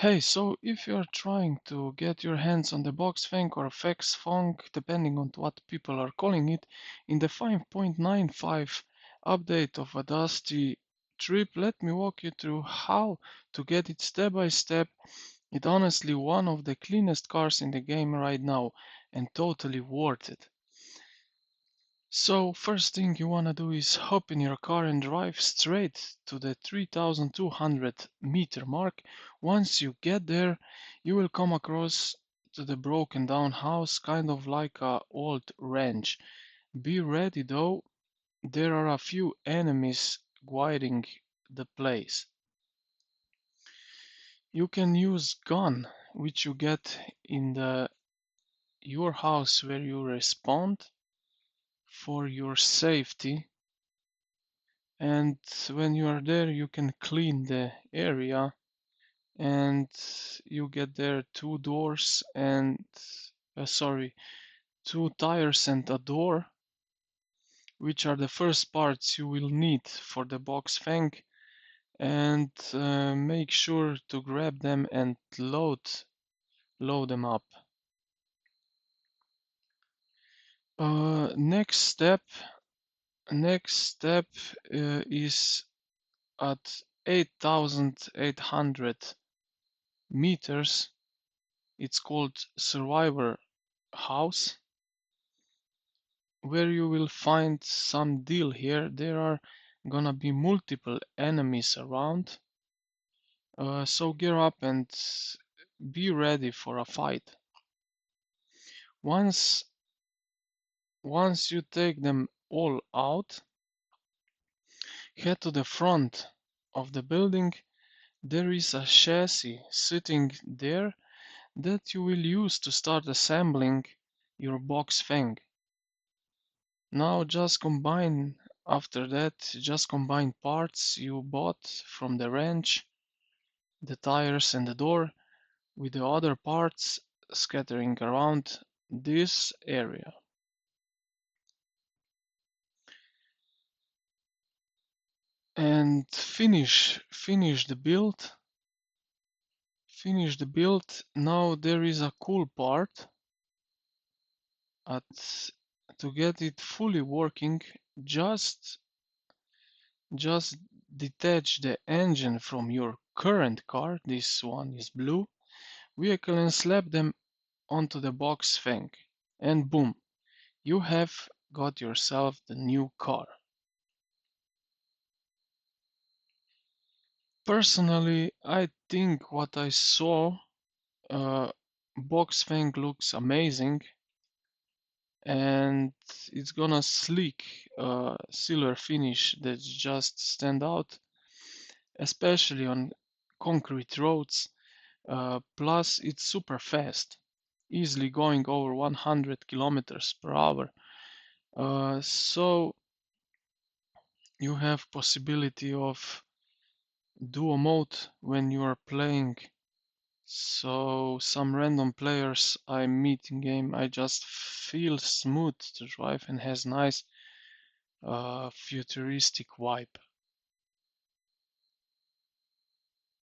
Hey, so if you're trying to get your hands on the Box Fang or Fax Fang, depending on what people are calling it, in the 5.95 update of a Dusty Trip, let me walk you through how to get it step by step. It's honestly one of the cleanest cars in the game right now and totally worth it. So first thing you wanna do is hop in your car and drive straight to the 3200-meter mark. Once you get there, you will come across to the broken down house, kind of like a old ranch. Be ready though, there are a few enemies guarding the place. You can use gun, which you get in the your house where you respond for your safety. And when you are there you can clean the area, and you get there two doors and sorry, two tires and a door, which are the first parts you will need for the box fang. And make sure to grab them and load them up. Next step is at 8800 meters. It's called Survivor House, where you will find some deal here. There are gonna be multiple enemies around, so gear up and be ready for a fight. Once once you take them all out, head to the front of the building. There is a chassis sitting there that you will use to start assembling your box fang. Now just combine parts you bought from the wrench, the tires and the door with the other parts scattering around this area. And finish the build. Finish the build. Now there is a cool part at to get it fully working. Just just detach the engine from your current car. This one is blue vehicle and slap them onto the box fang, and boom, you have got yourself the new car. Personally, I think what I saw, uh, box fang looks amazing, and it's gonna sleek silver finish that just stand out, especially on concrete roads. Plus, it's super fast, easily going over 100 kilometers per hour. So you have possibility of duo mode when you are playing. So some random players I meet in game, I just feel smooth to drive and has nice futuristic vibe.